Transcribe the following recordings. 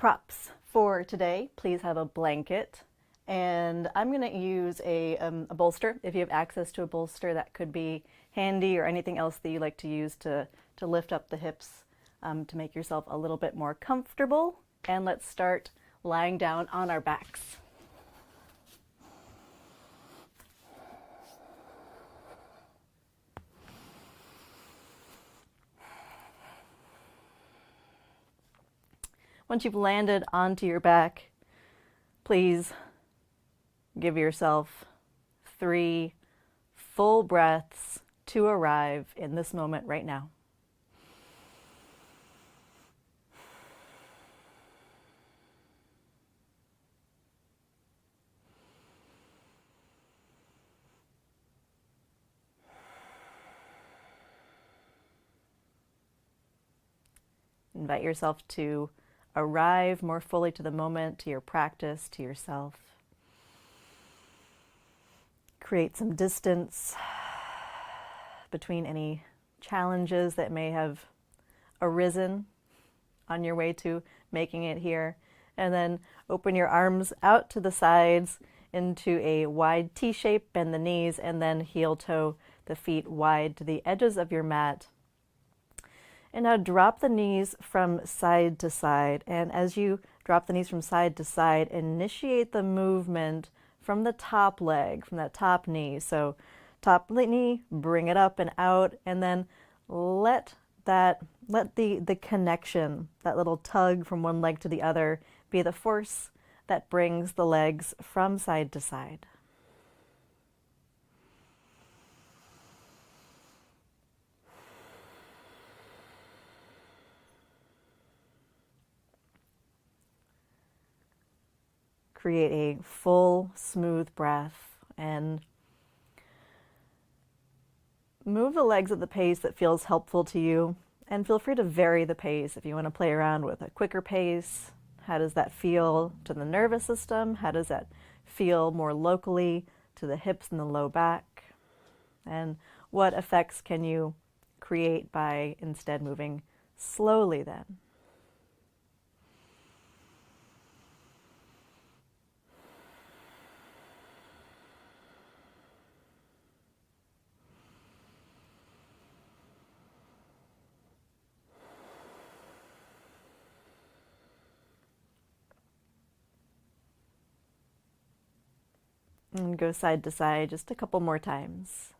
Props for today, please have a blanket, and I'm going to use a bolster. If you have access to a bolster, that could be handy, or anything else that you like to use to lift up the hips to make yourself a little bit more comfortable. And let's start lying down on our backs. Once you've landed onto your back, please give yourself 3 full breaths to arrive in this moment right now. Invite yourself to arrive more fully to the moment, to your practice, to yourself. Create some distance between any challenges that may have arisen on your way to making it here. And then open your arms out to the sides into a wide T shape, bend the knees, and then heel toe the feet wide to the edges of your mat. And now drop the knees from side to side. And as you drop the knees from side to side, initiate the movement from the top leg, from that top knee. So top knee, bring it up and out, and then let the connection, that little tug from one leg to the other, be the force that brings the legs from side to side. Create a full, smooth breath and move the legs at the pace that feels helpful to you. And feel free to vary the pace if you want to play around with a quicker pace. How does that feel to the nervous system? How does that feel more locally to the hips and the low back? And what effects can you create by instead moving slowly then? And go side to side just a couple more times.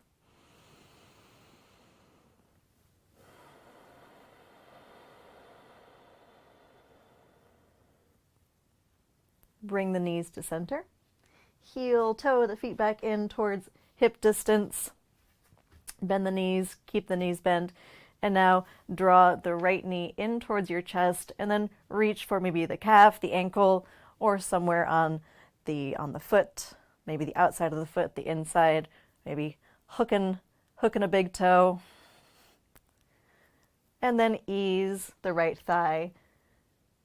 Bring the knees to center. Heel toe the feet back in towards hip distance. Bend the knees, keep the knees bent. And now draw the right knee in towards your chest, and then reach for maybe the calf, the ankle, or somewhere on the foot. Maybe the outside of the foot, the inside, maybe hooking a big toe. And then ease the right thigh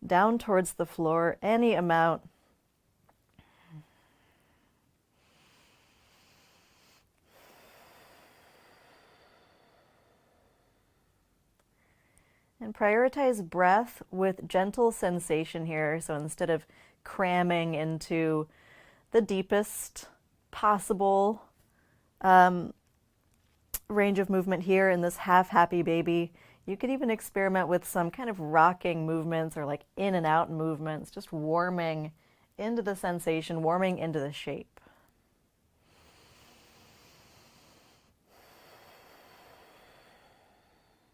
down towards the floor, any amount. And prioritize breath with gentle sensation here. So instead of cramming into the deepest possible range of movement here in this half happy baby, you could even experiment with some kind of rocking movements or like in and out movements, just warming into the sensation, warming into the shape.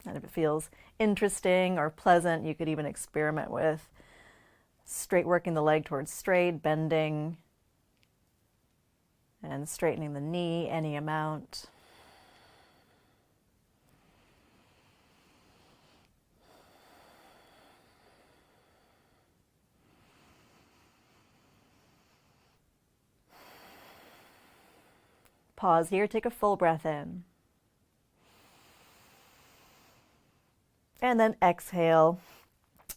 And if it feels interesting or pleasant, you could even experiment with straight, working the leg towards straight, bending, and straightening the knee any amount. Pause here, take a full breath in. And then exhale.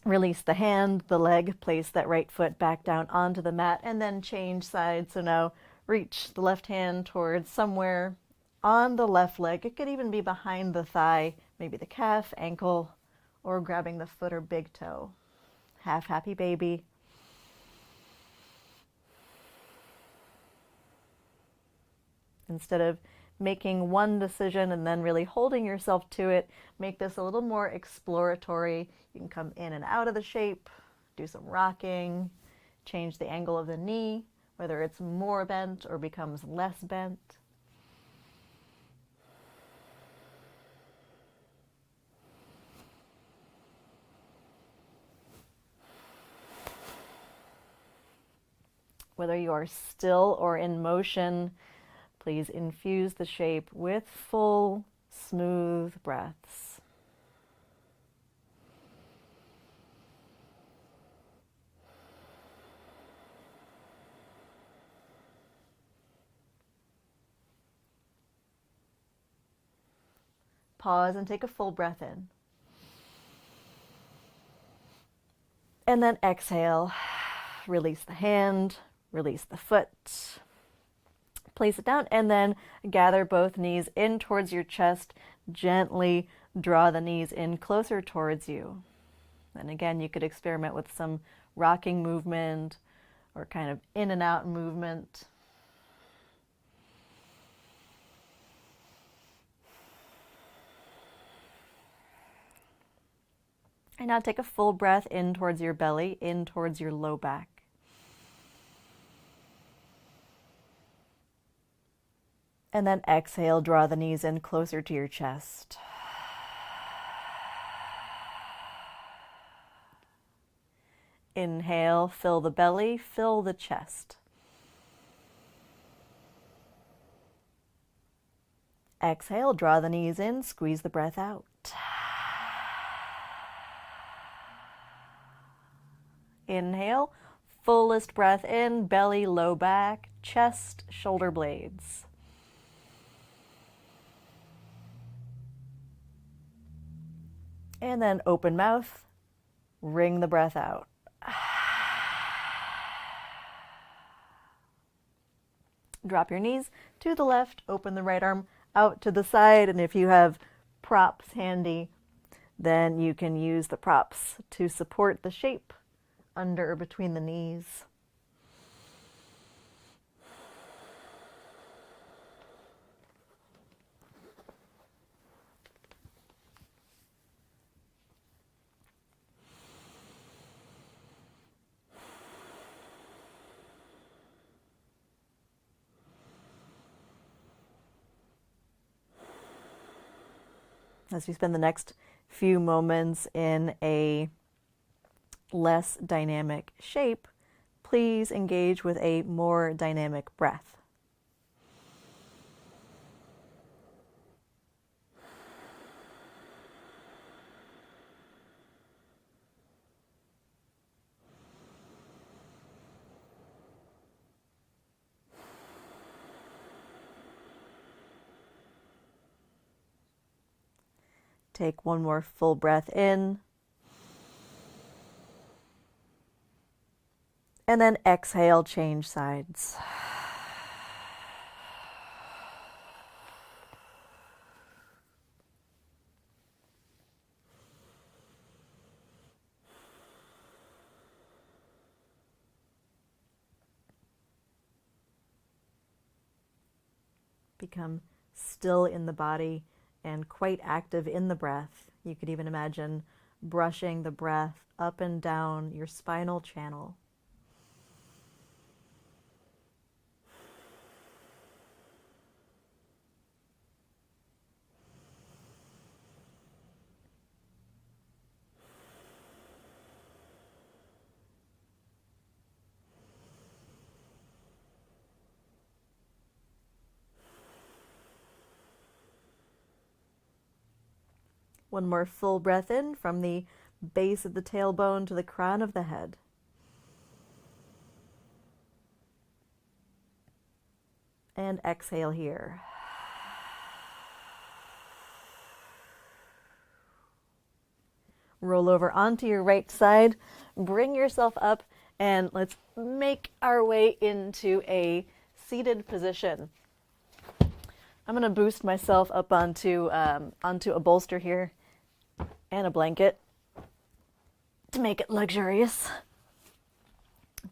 Release the hand, the leg, place that right foot back down onto the mat, and then change sides. So now reach the left hand towards somewhere on the left leg. It could even be behind the thigh, maybe the calf, ankle, or grabbing the foot or big toe. half happy baby. Instead of making one decision and then really holding yourself to it, make this a little more exploratory. You can come in and out of the shape, do some rocking, change the angle of the knee, whether it's more bent or becomes less bent. Whether you are still or in motion, please infuse the shape with full, smooth breaths. Pause and take a full breath in. And then exhale. Release the hand, release the foot. Place it down and then gather both knees in towards your chest. Gently draw the knees in closer towards you. And again, you could experiment with some rocking movement or kind of in and out movement. And now take a full breath in towards your belly, in towards your low back. And then exhale, draw the knees in closer to your chest. Inhale, fill the belly, fill the chest. Exhale, draw the knees in, squeeze the breath out. Inhale, fullest breath in, belly, low back, chest, shoulder blades. And then open mouth, wring the breath out. Drop your knees to the left, open the right arm out to the side, and if you have props handy, then you can use the props to support the shape under or between the knees. As we spend the next few moments in a less dynamic shape, please engage with a more dynamic breath. Take one more full breath in. And then exhale, change sides. Become still in the body and quite active in the breath. You could even imagine brushing the breath up and down your spinal channel. One more full breath in from the base of the tailbone to the crown of the head. And exhale here. Roll over onto your right side, bring yourself up, and let's make our way into a seated position. I'm going to boost myself up onto a bolster here and a blanket. to make it luxurious.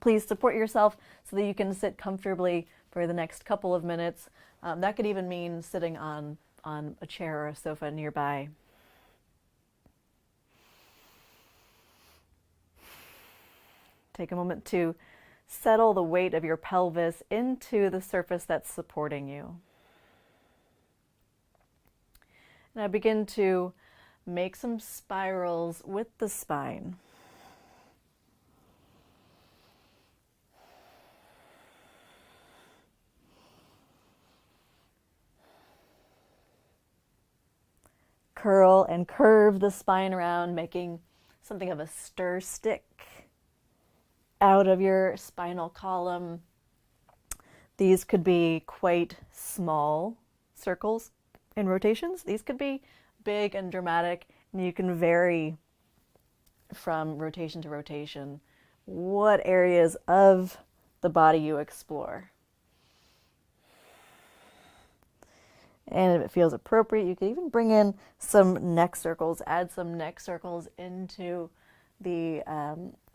Please support yourself so that you can sit comfortably for the next couple of minutes. That could even mean sitting on a chair or a sofa nearby. Take a moment to settle the weight of your pelvis into the surface that's supporting you. Now begin to make some spirals with the spine. Curl and curve the spine around, making something of a stir stick out of your spinal column. These could be quite small circles in rotations. These could be big and dramatic, and you can vary from rotation to rotation what areas of the body you explore. And if it feels appropriate, you can even bring in some neck circles, add some neck circles into the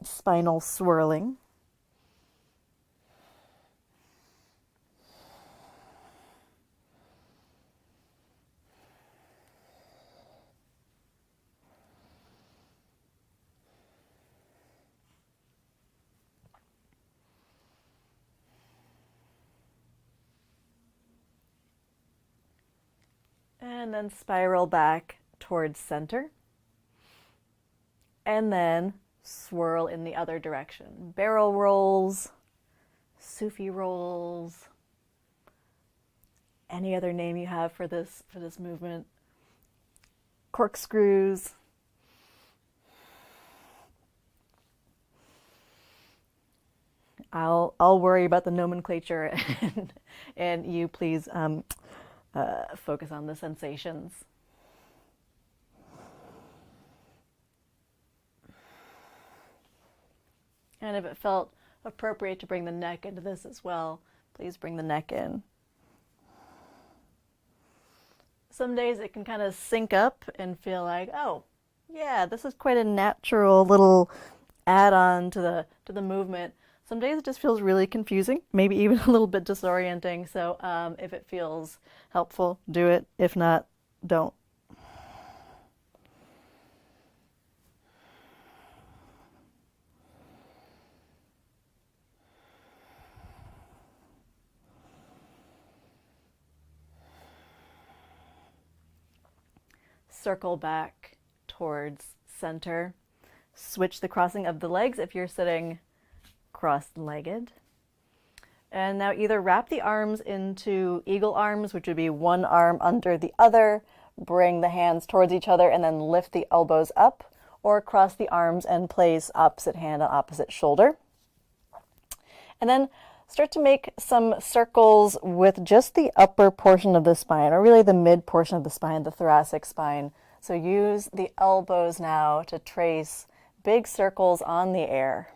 spinal swirling. And then spiral back towards center. And then swirl in the other direction. Barrel rolls, Soothe rolls, any other name you have for this movement. Corkscrews. I'll worry about the nomenclature and you please focus on the sensations. And if it felt appropriate to bring the neck into this as well, please bring the neck in. Some days it can kind of sync up and feel like, oh, yeah, this is quite a natural little add-on to the movement. Some days it just feels really confusing, maybe even a little bit disorienting. So if it feels helpful, do it. If not, don't. Circle back towards center. Switch the crossing of the legs if you're sitting cross-legged. And now either wrap the arms into eagle arms, which would be one arm under the other, bring the hands towards each other, and then lift the elbows up, or cross the arms and place opposite hand on opposite shoulder. And then start to make some circles with just the upper portion of the spine, or really the mid portion of the spine, the thoracic spine. So use the elbows now to trace big circles on the air.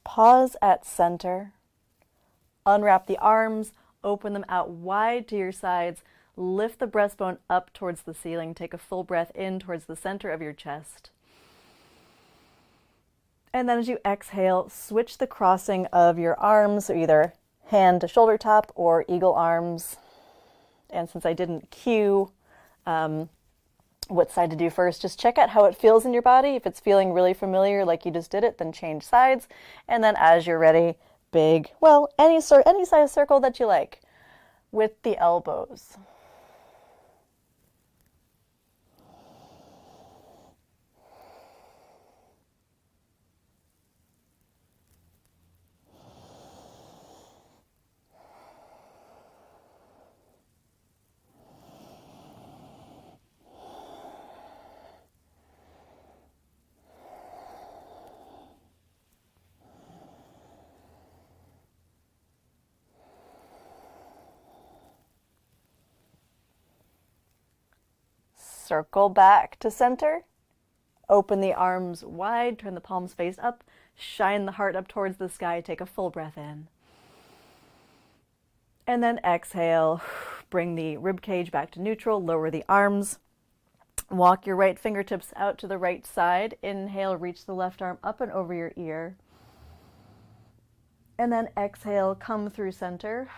Pause at center, unwrap the arms, open them out wide to your sides, lift the breastbone up towards the ceiling, take a full breath in towards the center of your chest. And then as you exhale, switch the crossing of your arms, so either hand to shoulder top or eagle arms. And since I didn't cue what side to do first, just check out how it feels in your body. If it's feeling really familiar like you just did it, then change sides. And then as you're ready, big, well, any size circle that you like with the elbows. circle back to center. Open the arms wide, turn the palms face up, shine the heart up towards the sky, take a full breath in. And then exhale, bring the rib cage back to neutral, lower the arms. Walk your right fingertips out to the right side. Inhale, reach the left arm up and over your ear. And then exhale, come through center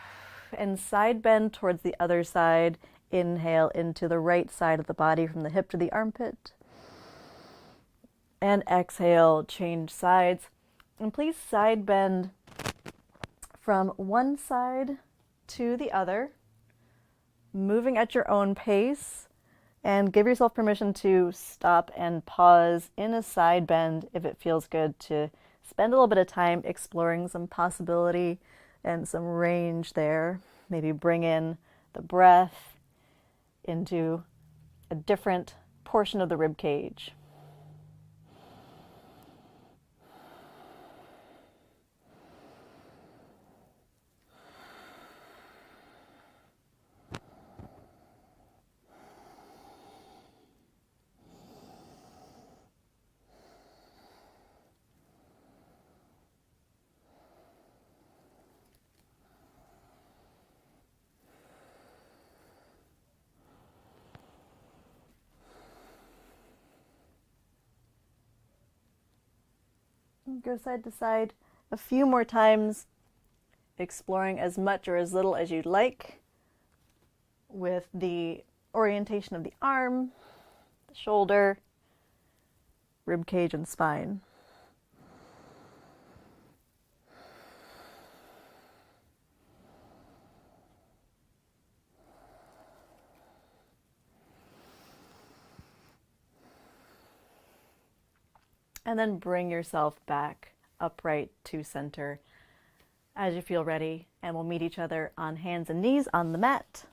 and side bend towards the other side. Inhale into the right side of the body from the hip to the armpit. And exhale, change sides. And please side bend from one side to the other, moving at your own pace, and give yourself permission to stop and pause in a side bend if it feels good, to spend a little bit of time exploring some possibility and some range there. Maybe bring in the breath into a different portion of the rib cage. Go side to side a few more times, exploring as much or as little as you'd like with the orientation of the arm, the shoulder, rib cage, and spine. And then bring yourself back upright to center as you feel ready, and we'll meet each other on hands and knees on the mat.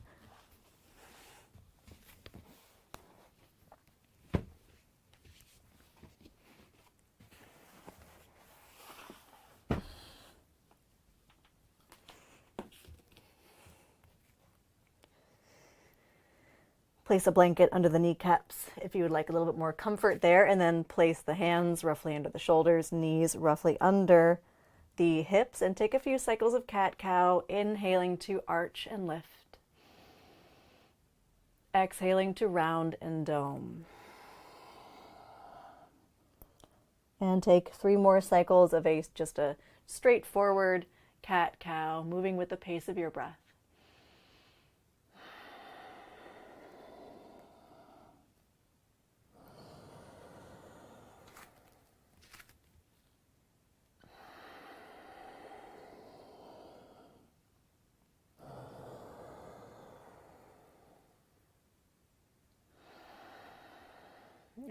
Place a blanket under the kneecaps if you would like a little bit more comfort there, and then place the hands roughly under the shoulders, knees roughly under the hips, and take a few cycles of cat-cow, inhaling to arch and lift. Exhaling to round and dome. And take 3 more cycles of just a straightforward cat-cow, moving with the pace of your breath.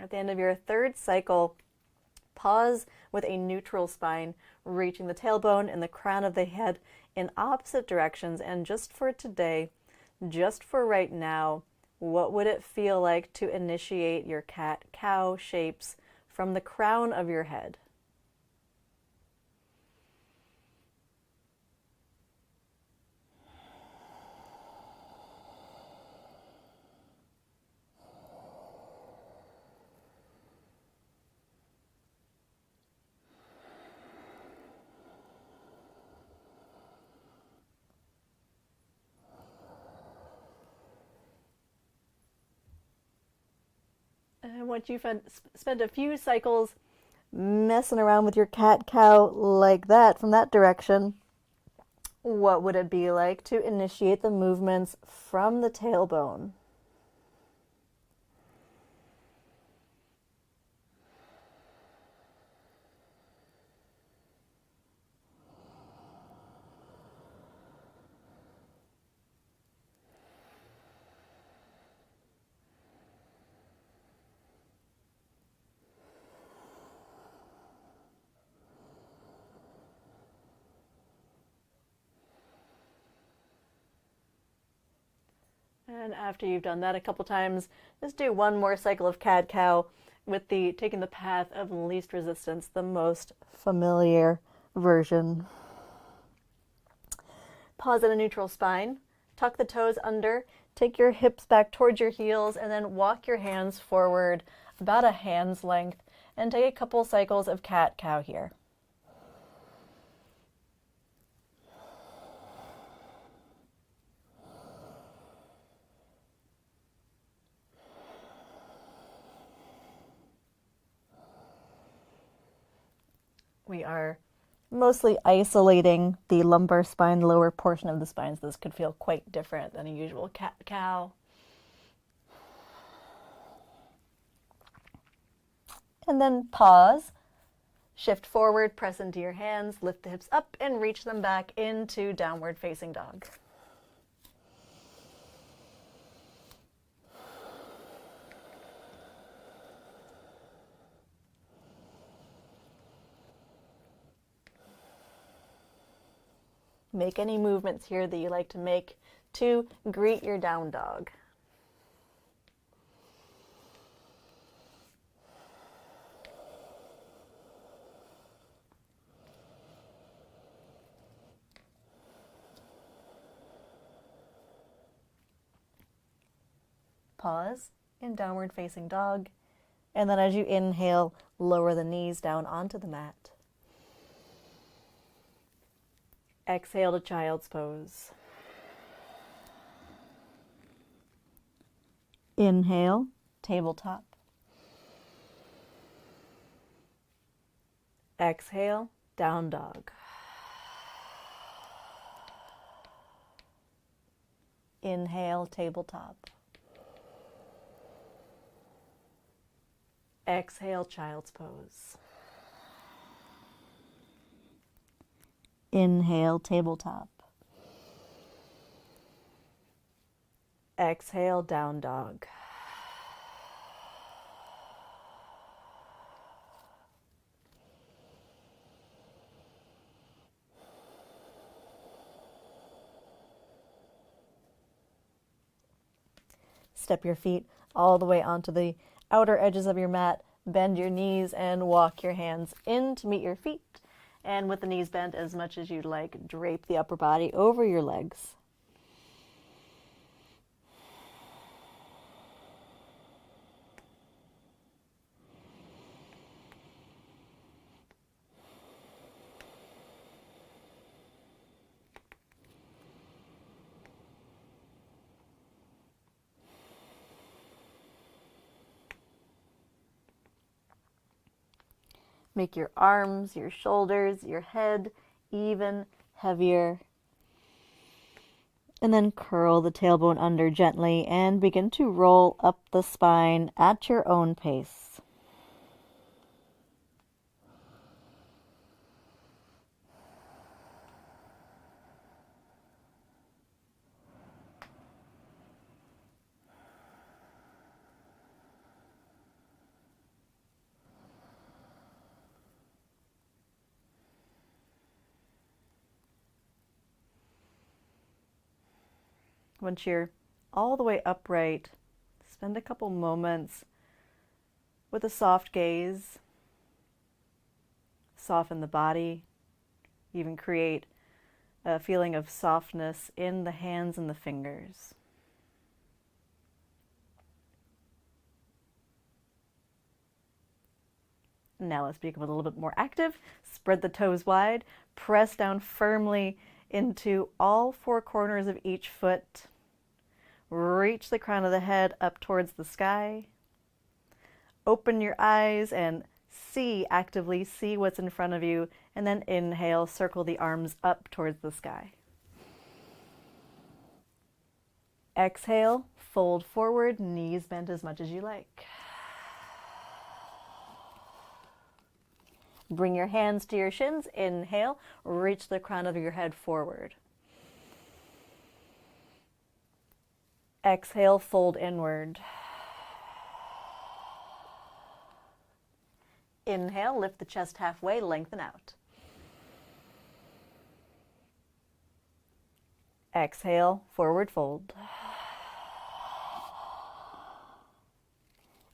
At the end of your 3rd cycle, pause with a neutral spine, reaching the tailbone and the crown of the head in opposite directions. And just for today, just for right now, what would it feel like to initiate your cat-cow shapes from the crown of your head? And once you've spent a few cycles messing around with your cat-cow like that from that direction, what would it be like to initiate the movements from the tailbone? And after you've done that a couple times, just do 1 more cycle of cat-cow with taking the path of least resistance, the most familiar version. Pause in a neutral spine, tuck the toes under, Take your hips back towards your heels and then walk your hands forward about a hand's length and take a couple cycles of cat-cow here. We are mostly isolating the lumbar spine, lower portion of the spine, so this could feel quite different than a usual cat-cow. And then pause, shift forward, press into your hands, lift the hips up and reach them back into downward facing dog. Make any movements here that you like to make to greet your down dog. Pause in downward facing dog, and then as you inhale, lower the knees down onto the mat. Exhale to child's pose. Inhale, tabletop. Exhale, down dog. Inhale, tabletop. Exhale, child's pose. Inhale, tabletop. Exhale, down dog. Step your feet all the way onto the outer edges of your mat. Bend your knees and walk your hands in to meet your feet. And with the knees bent as much as you'd like, drape the upper body over your legs. Make your arms, your shoulders, your head even heavier. And then curl the tailbone under gently and begin to roll up the spine at your own pace. Once you're all the way upright, spend a couple moments with a soft gaze. Soften the body. Even create a feeling of softness in the hands and the fingers. Now let's become a little bit more active. Spread the toes wide. Press down firmly into all four corners of each foot. Reach the crown of the head up towards the sky. Open your eyes and actively see what's in front of you. And then inhale, circle the arms up towards the sky. Exhale, fold forward, knees bent as much as you like. Bring your hands to your shins. Inhale, reach the crown of your head forward. Exhale, fold inward. Inhale, lift the chest halfway, lengthen out. Exhale, forward fold.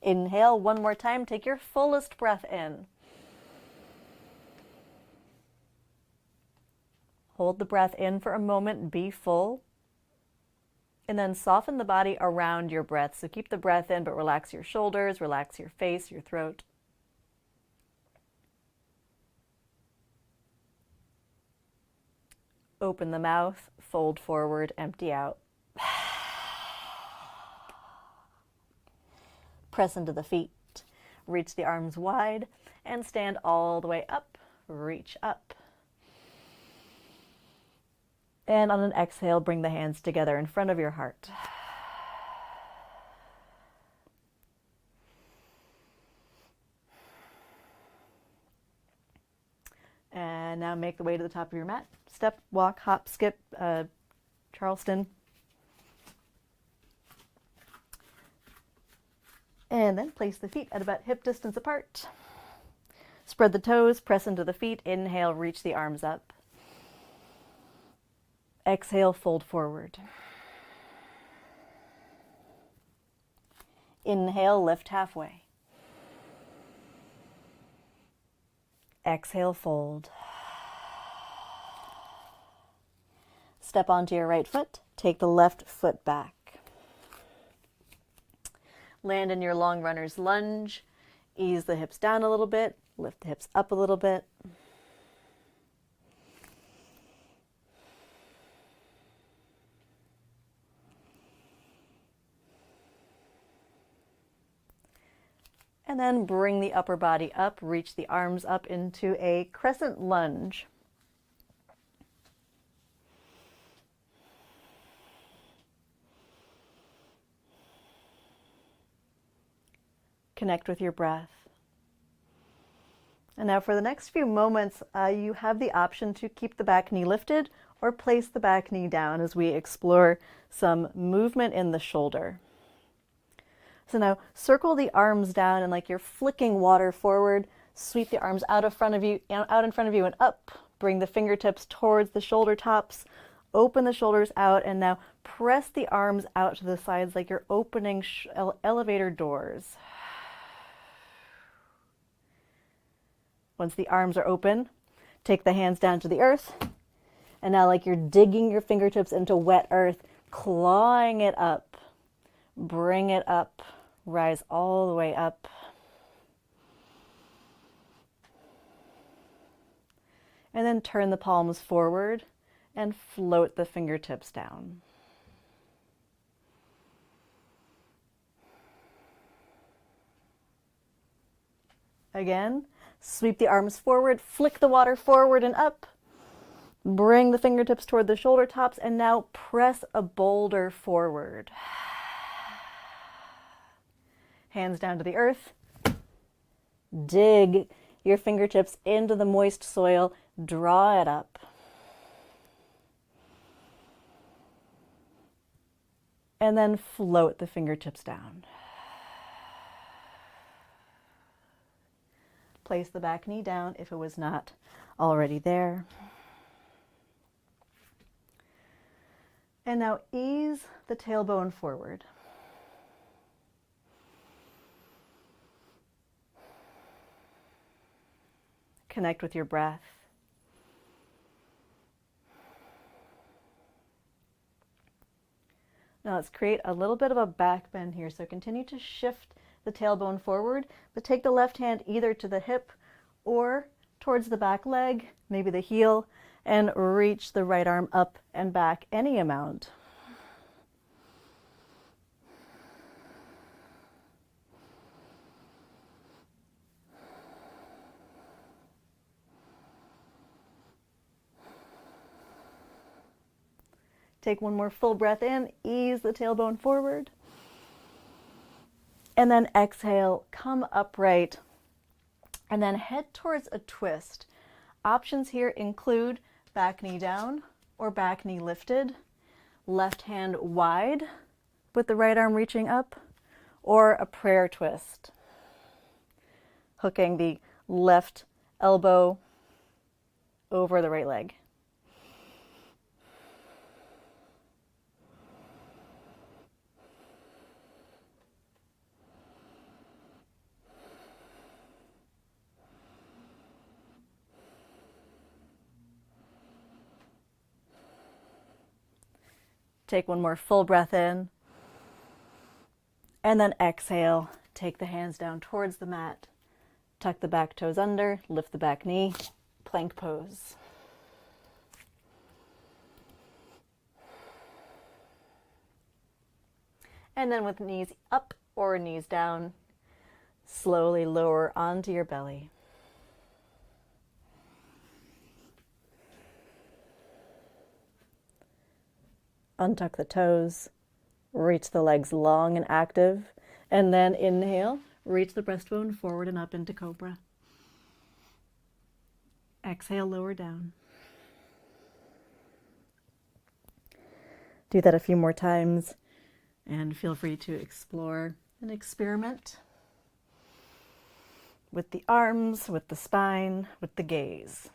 Inhale, one more time, take your fullest breath in. Hold the breath in for a moment, be full. And then soften the body around your breath. So keep the breath in, but relax your shoulders, relax your face, your throat. Open the mouth, fold forward, empty out. Press into the feet. Reach the arms wide and stand all the way up. Reach up. And on an exhale, bring the hands together in front of your heart. And now make the way to the top of your mat. Step, walk, hop, skip, Charleston. And then place the feet at about hip distance apart. Spread the toes, press into the feet. Inhale, reach the arms up. Exhale, fold forward. Inhale, lift halfway. Exhale, fold. Step onto your right foot. Take the left foot back. Land in your long runner's lunge. Ease the hips down a little bit. Lift the hips up a little bit. And then bring the upper body up, reach the arms up into a crescent lunge. Connect with your breath. And now for the next few moments, you have the option to keep the back knee lifted or place the back knee down as we explore some movement in the shoulder. So now circle the arms down and like you're flicking water forward, sweep the arms out in front of you and up. Bring the fingertips towards the shoulder tops, open the shoulders out, and now press the arms out to the sides like you're opening elevator doors. Once the arms are open, take the hands down to the earth, and now like you're digging your fingertips into wet earth, clawing it up, bring it up. Rise all the way up. And then turn the palms forward and float the fingertips down. Again, sweep the arms forward, flick the water forward and up. Bring the fingertips toward the shoulder tops and now press a boulder forward. Hands down to the earth. Dig your fingertips into the moist soil. Draw it up. And then float the fingertips down. Place the back knee down if it was not already there. And now ease the tailbone forward. Connect with your breath. Now let's create a little bit of a back bend here. So continue to shift the tailbone forward, but take the left hand either to the hip or towards the back leg, maybe the heel, and reach the right arm up and back any amount. Take one more full breath in, ease the tailbone forward. And then exhale, come upright, and then head towards a twist. Options here include back knee down or back knee lifted, left hand wide with the right arm reaching up, or a prayer twist. Hooking the left elbow over the right leg. Take one more full breath in. And then exhale. Take the hands down towards the mat. Tuck the back toes under. Lift the back knee. Plank pose. And then with knees up or knees down, slowly lower onto your belly. Untuck the toes, reach the legs long and active, and then inhale, reach the breastbone forward and up into cobra. Exhale, lower down. Do that a few more times, and feel free to explore and experiment with the arms, with the spine, with the gaze.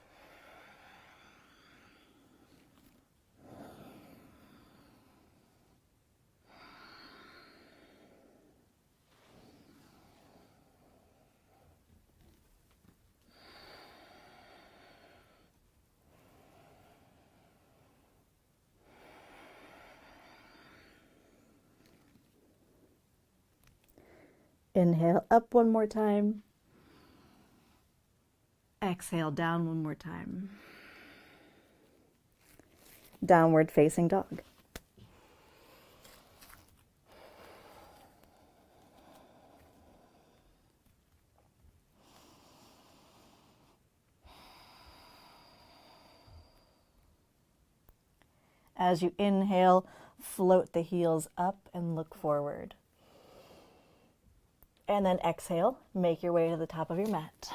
Inhale up one more time. Exhale down one more time. Downward facing dog. As you inhale, float the heels up and look forward. And then exhale, make your way to the top of your mat.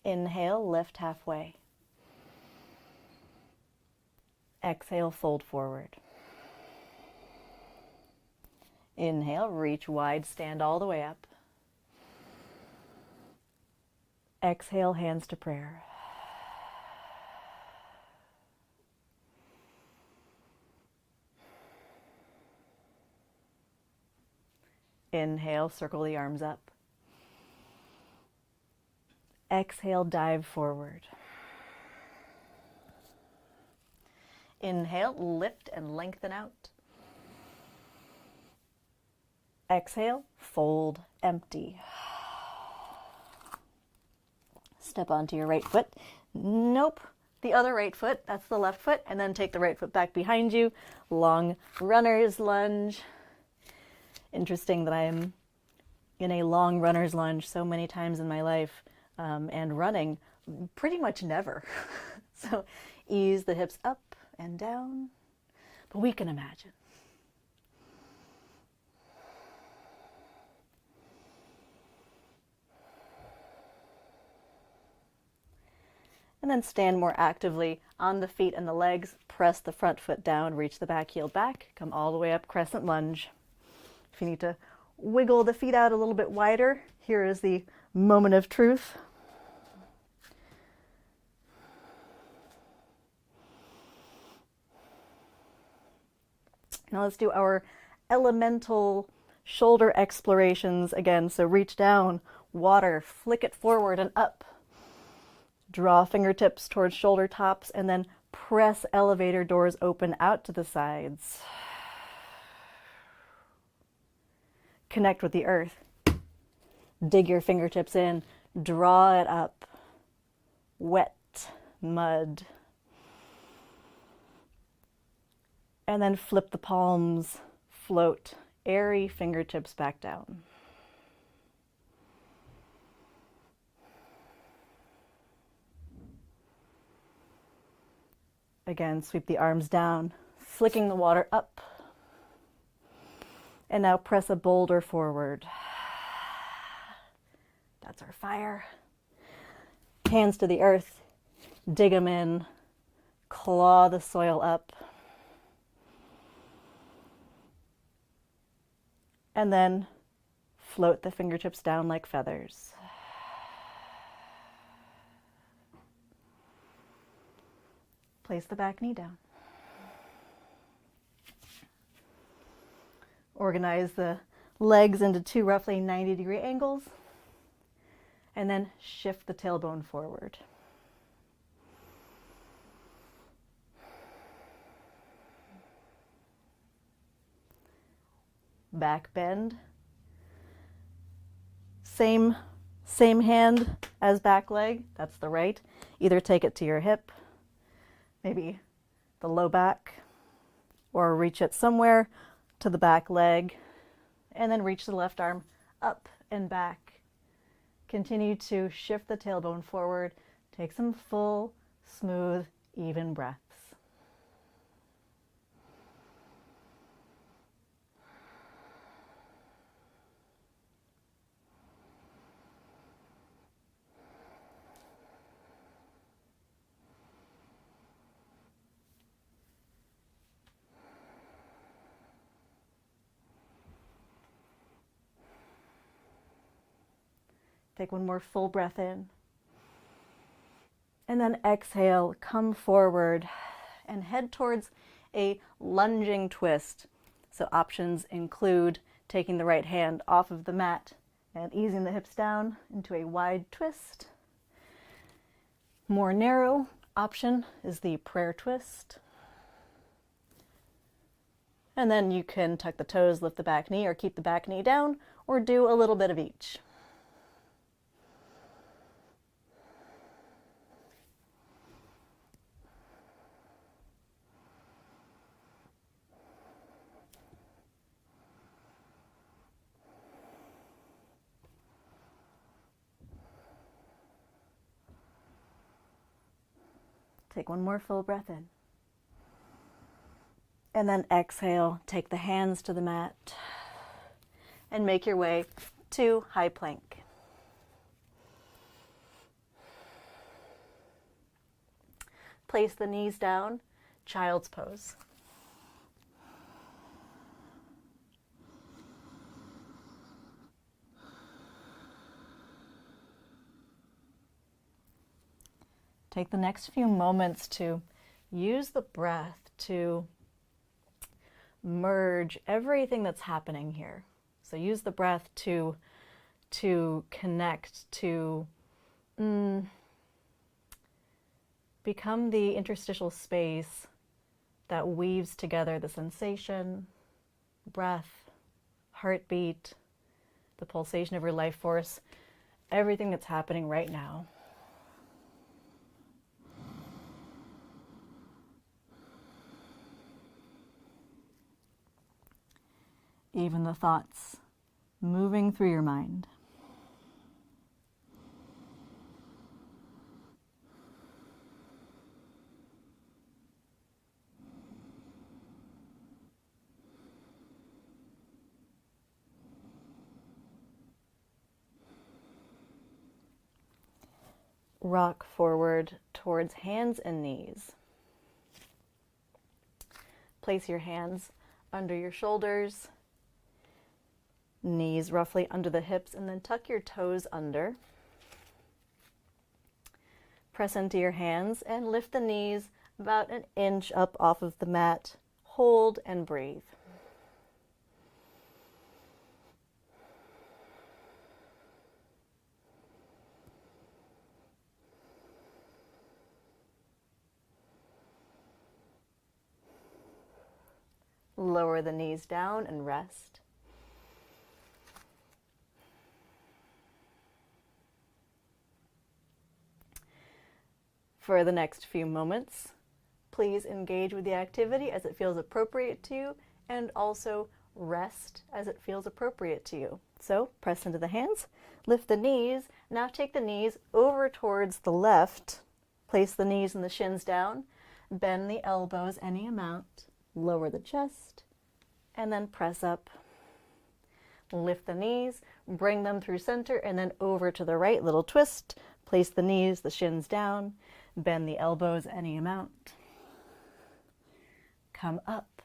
Inhale, lift halfway. Exhale, fold forward. Inhale, reach wide, stand all the way up. Exhale, hands to prayer. Inhale, circle the arms up. Exhale, dive forward. Inhale, lift and lengthen out. Exhale, fold, empty. Step onto your right foot. Nope, the other right foot, that's the left foot, and then take the right foot back behind you. Long runner's lunge. Interesting that I am in a long runner's lunge so many times in my life, and running pretty much never. So ease the hips up and down, but we can imagine. And then stand more actively on the feet and the legs. Press the front foot down, reach the back heel back, come all the way up, crescent lunge. If you need to wiggle the feet out a little bit wider, here is the moment of truth. Now let's do our elemental shoulder explorations again. So reach down, water, flick it forward and up. Draw fingertips towards shoulder tops and then press elevator doors open out to the sides. Connect with the earth. Dig your fingertips in. Draw it up. Wet mud. And then flip the palms. Float. Airy fingertips back down. Again, sweep the arms down, flicking the water up. And now press a boulder forward. That's our fire. Hands to the earth. Dig them in. Claw the soil up. And then float the fingertips down like feathers. Place the back knee down. Organize the legs into two roughly 90-degree angles, and then shift the tailbone forward. back bend. Same hand as back leg, that's the right. Either take it to your hip, maybe the low back, or reach it somewhere to the back leg, and then reach the left arm up and back. Continue to shift the tailbone forward. Take some full, smooth, even breaths. Take one more full breath in. And then exhale, come forward and head towards a lunging twist. So options include taking the right hand off of the mat and easing the hips down into a wide twist. More narrow option is the prayer twist. And then you can tuck the toes, lift the back knee, or keep the back knee down, or do a little bit of each. Take one more full breath in. And then exhale, take the hands to the mat and make your way to high plank. Place the knees down, child's pose. Take the next few moments to use the breath to merge everything that's happening here. So use the breath to connect, to become the interstitial space that weaves together the sensation, breath, heartbeat, the pulsation of your life force, everything that's happening right now. Even the thoughts moving through your mind. Rock forward towards hands and knees. Place your hands under your shoulders, knees roughly under the hips, and then tuck your toes under. Press into your hands and lift the knees about an inch up off of the mat. Hold and breathe. Lower the knees down and rest. For the next few moments, please engage with the activity as it feels appropriate to you, and also rest as it feels appropriate to you. So press into the hands, lift the knees. Now take the knees over towards the left. Place the knees and the shins down. Bend the elbows any amount. Lower the chest, and then press up. Lift the knees, bring them through center, and then over to the right, little twist. Place the knees, the shins down. Bend the elbows any amount. Come up.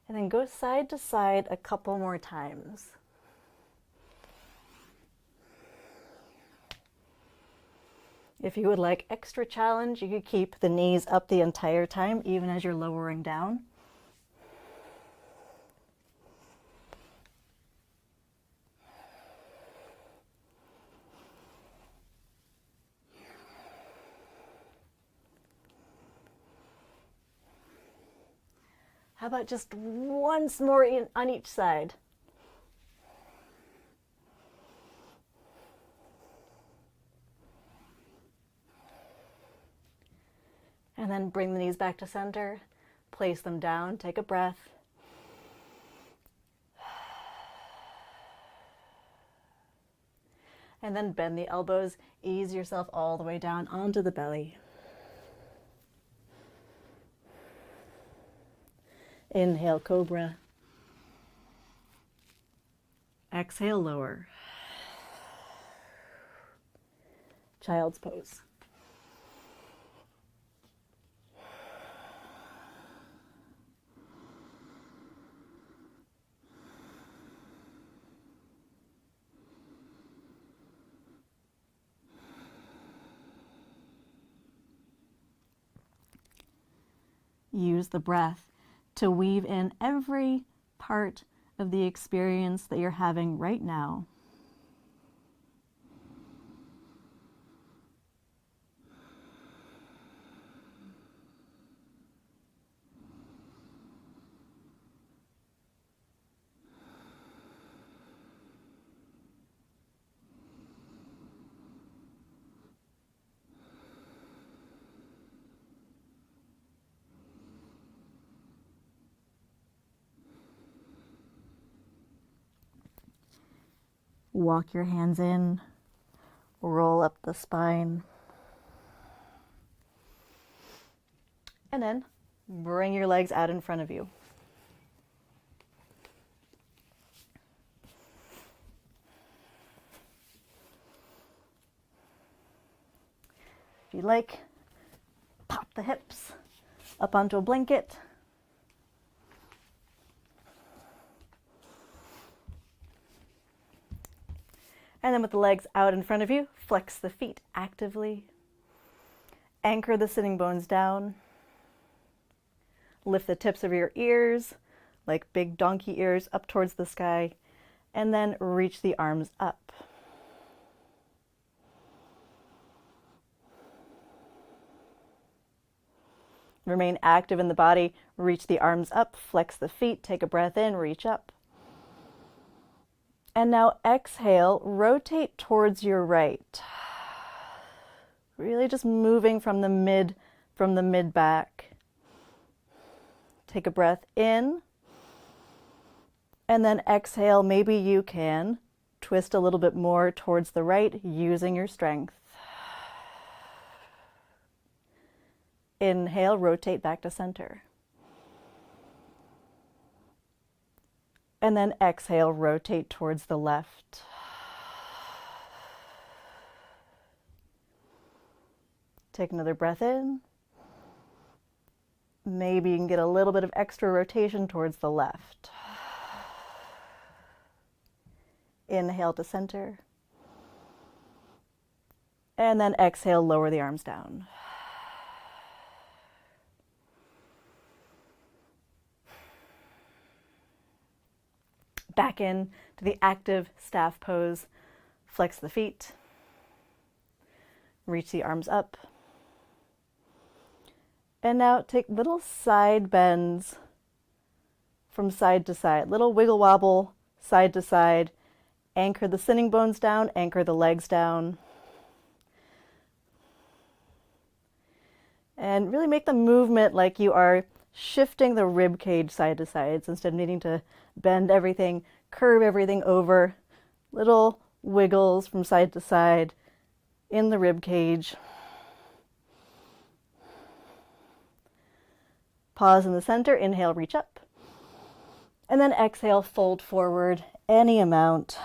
And then go side to side a couple more times. If you would like extra challenge, you could keep the knees up the entire time, even as you're lowering down. How about just once more on each side? And then bring the knees back to center. Place them down. Take a breath. And then bend the elbows. Ease yourself all the way down onto the belly. Inhale, cobra. Exhale, lower. Child's pose. Use the breath to weave in every part of the experience that you're having right now. Walk your hands in, roll up the spine, and then bring your legs out in front of you. If you like, pop the hips up onto a blanket. And then with the legs out in front of you, flex the feet actively. Anchor the sitting bones down. Lift the tips of your ears, like big donkey ears, up towards the sky. And then reach the arms up. Remain active in the body. Reach the arms up, flex the feet, take a breath in, reach up. And now exhale, rotate towards your right. Really just moving from the mid back. Take a breath in. And then exhale, maybe you can twist a little bit more towards the right using your strength. Inhale, rotate back to center. And then exhale, rotate towards the left. Take another breath in. Maybe you can get a little bit of extra rotation towards the left. Inhale to center. And then exhale, lower the arms down. Back in to the active staff pose. Flex the feet. Reach the arms up. And now take little side bends from side to side. Little wiggle wobble, side to side. Anchor the sitting bones down, anchor the legs down. And really make the movement like you are shifting the rib cage side to side. So instead of needing to bend everything, curve everything over. Little wiggles from side to side in the rib cage. Pause in the center, inhale, reach up. And then exhale, fold forward any amount.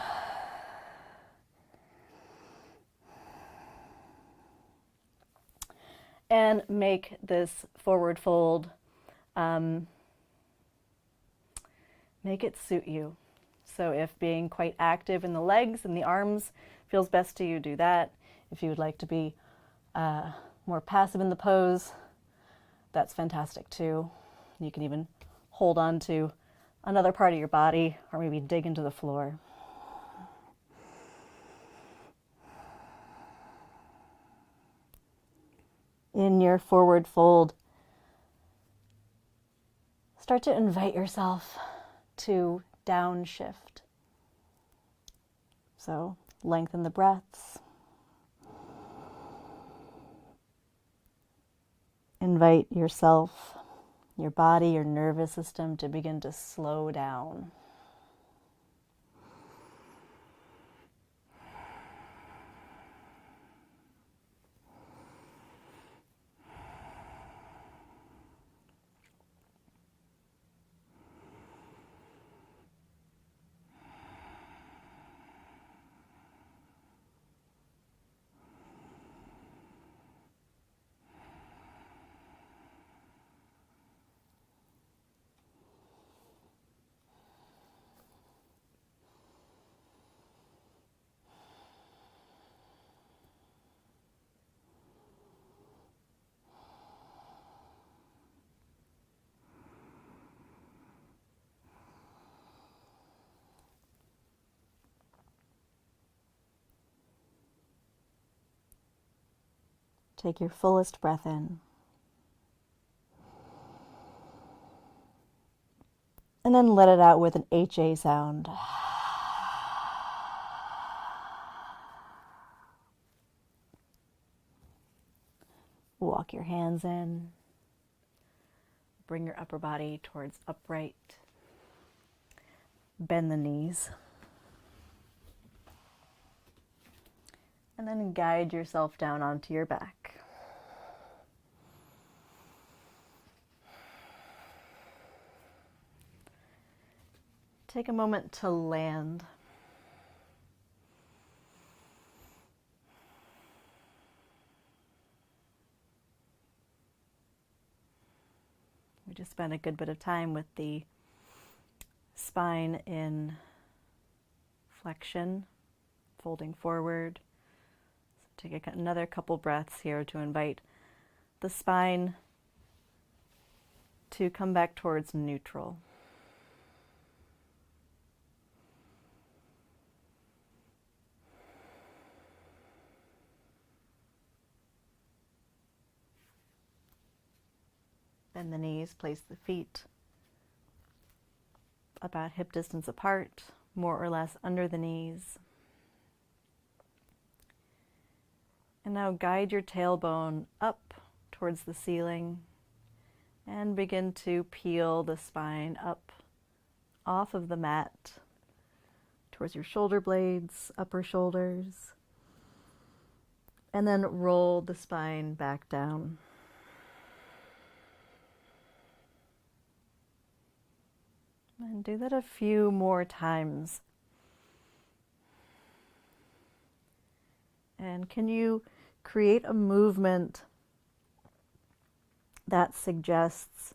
And make this forward fold, make it suit you. So if being quite active in the legs and the arms feels best to you, do that. If you would like to be more passive in the pose, that's fantastic too. You can even hold on to another part of your body or maybe dig into the floor. In your forward fold, start to invite yourself to downshift. So lengthen the breaths. Invite yourself, your body, your nervous system to begin to slow down. Take your fullest breath in. And then let it out with an HA sound. Walk your hands in. Bring your upper body towards upright. Bend the knees. And then guide yourself down onto your back. Take a moment to land. We just spent a good bit of time with the spine in flexion, folding forward. So take another couple breaths here to invite the spine to come back towards neutral. Bend the knees, place the feet about hip distance apart, more or less under the knees. And now guide your tailbone up towards the ceiling and begin to peel the spine up off of the mat towards your shoulder blades, upper shoulders, and then roll the spine back down. And do that a few more times. And can you create a movement that suggests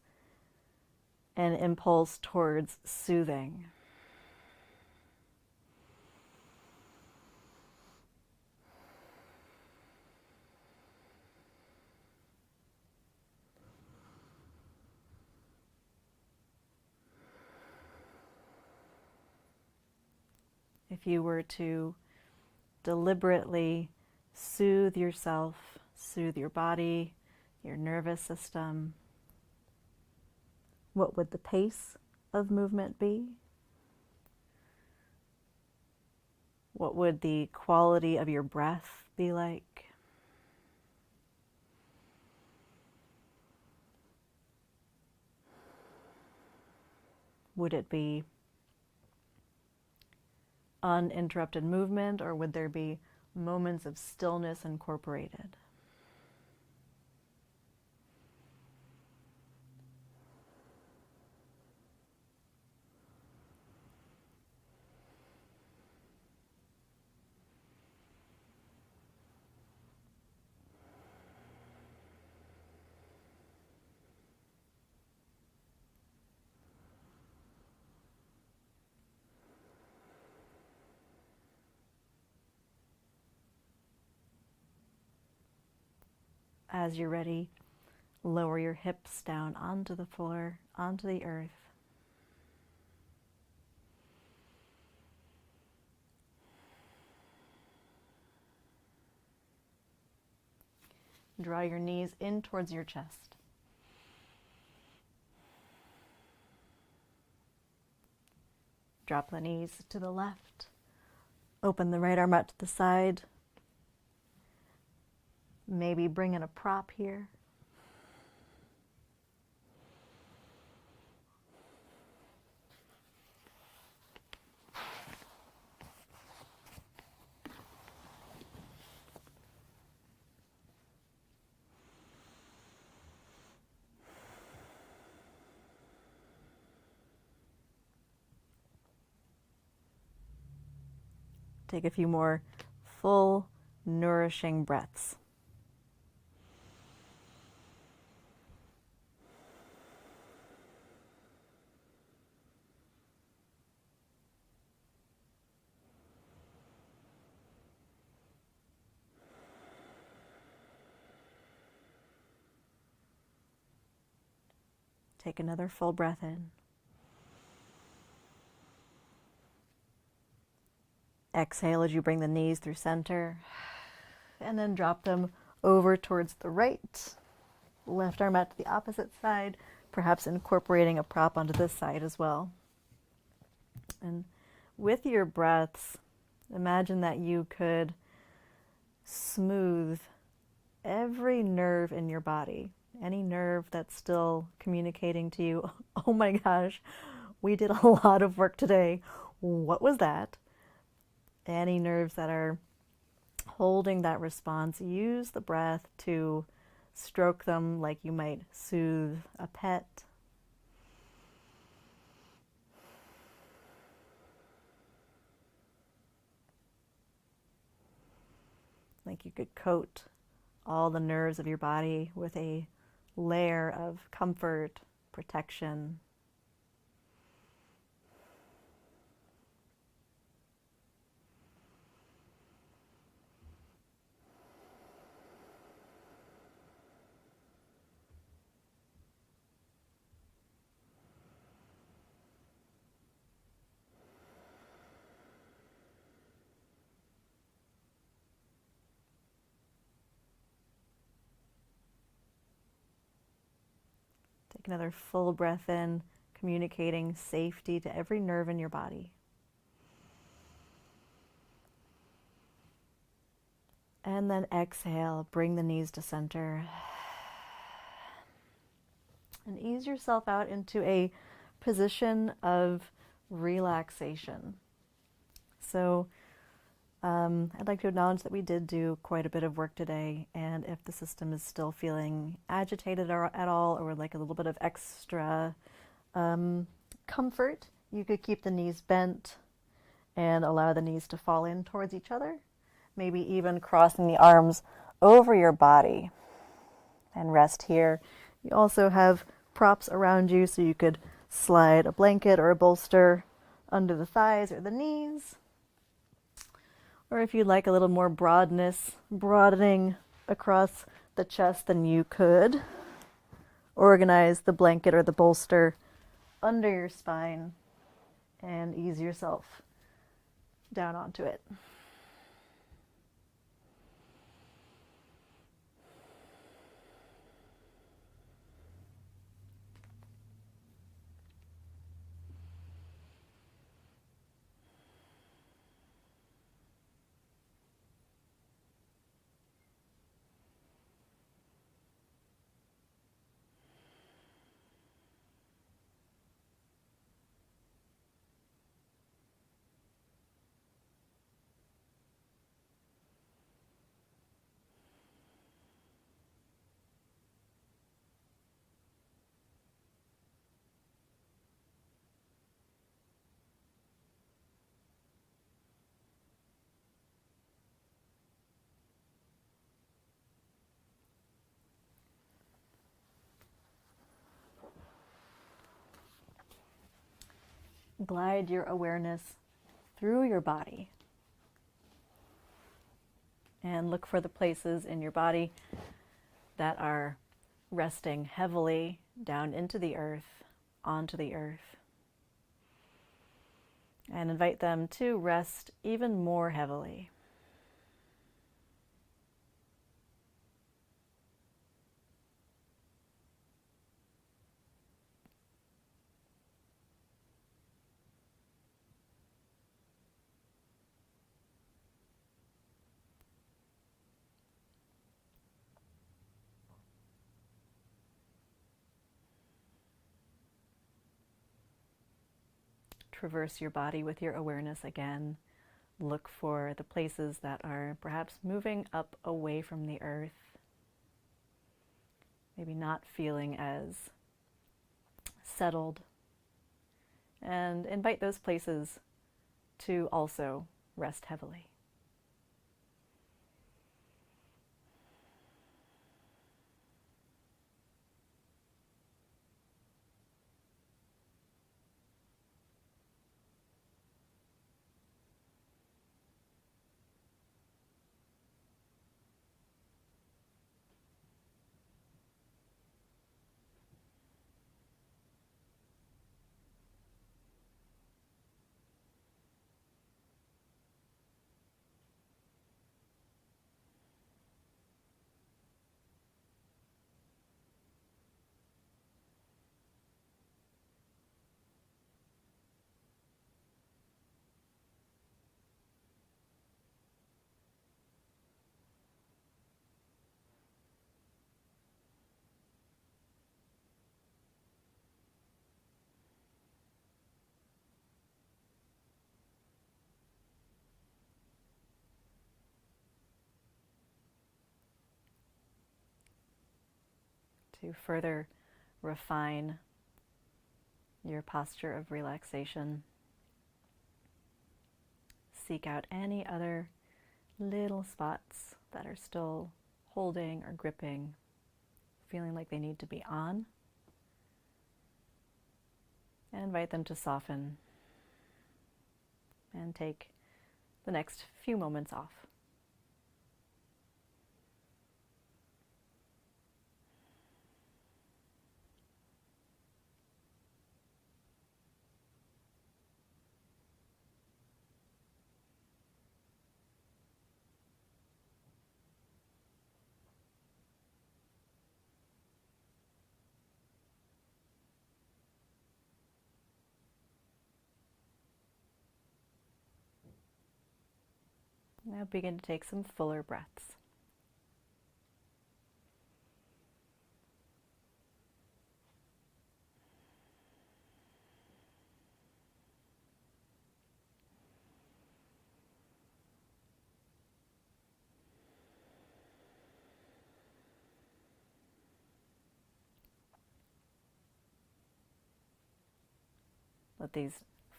an impulse towards soothing? If you were to deliberately soothe yourself, soothe your body, your nervous system, what would the pace of movement be? What would the quality of your breath be like? Would it be uninterrupted movement, or would there be moments of stillness incorporated? As you're ready, lower your hips down onto the floor, onto the earth. Draw your knees in towards your chest. Drop the knees to the left. Open the right arm out to the side. Maybe bring in a prop here. Take a few more full, nourishing breaths. Take another full breath in. Exhale as you bring the knees through center, and then drop them over towards the right. Left arm out to the opposite side, perhaps incorporating a prop onto this side as well. And with your breaths, imagine that you could smooth every nerve in your body. Any nerve that's still communicating to you, oh my gosh, we did a lot of work today. What was that? Any nerves that are holding that response, use the breath to stroke them like you might soothe a pet. Like you could coat all the nerves of your body with a layer of comfort, protection. Take another full breath in, communicating safety to every nerve in your body. And then exhale, bring the knees to center. And ease yourself out into a position of relaxation. So I'd like to acknowledge that we did do quite a bit of work today, and if the system is still feeling agitated at all, or like a little bit of extra comfort, you could keep the knees bent and allow the knees to fall in towards each other, maybe even crossing the arms over your body, and rest here. You also have props around you, so you could slide a blanket or a bolster under the thighs or the knees. Or if you'd like a little more broadening across the chest, then you could organize the blanket or the bolster under your spine and ease yourself down onto it. Glide your awareness through your body and look for the places in your body that are resting heavily down into the earth, onto the earth, and invite them to rest even more heavily. traverse your body with your awareness again. Look for the places that are perhaps moving up away from the earth, maybe not feeling as settled, and invite those places to also rest heavily. To further refine your posture of relaxation, seek out any other little spots that are still holding or gripping, feeling like they need to be on, and invite them to soften and take the next few moments off. Now begin to take some fuller breaths. Let these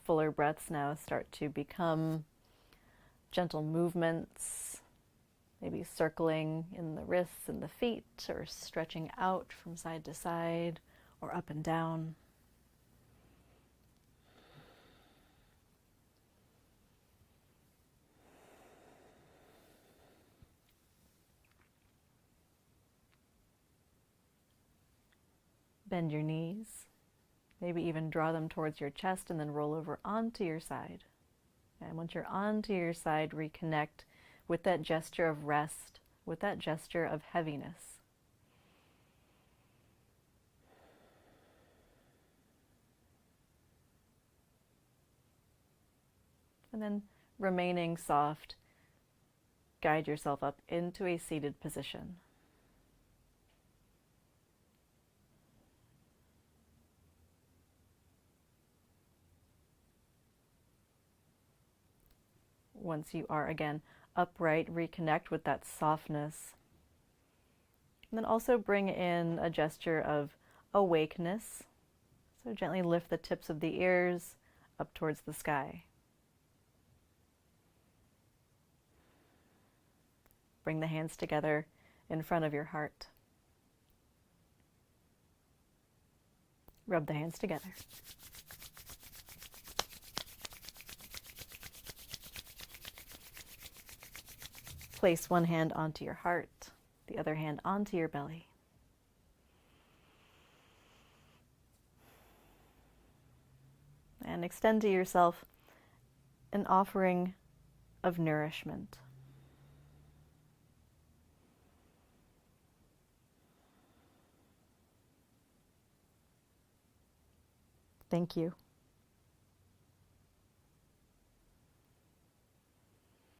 fuller breaths now start to become gentle movements, maybe circling in the wrists and the feet, or stretching out from side to side or up and down. Bend your knees, maybe even draw them towards your chest and then roll over onto your side. And once you're onto your side, reconnect with that gesture of rest, with that gesture of heaviness. And then, remaining soft, guide yourself up into a seated position. Once you are again upright, reconnect with that softness. And then also bring in a gesture of awakeness. So gently lift the tips of the ears up towards the sky. Bring the hands together in front of your heart. Rub the hands together. Place one hand onto your heart, the other hand onto your belly. And extend to yourself an offering of nourishment. Thank you.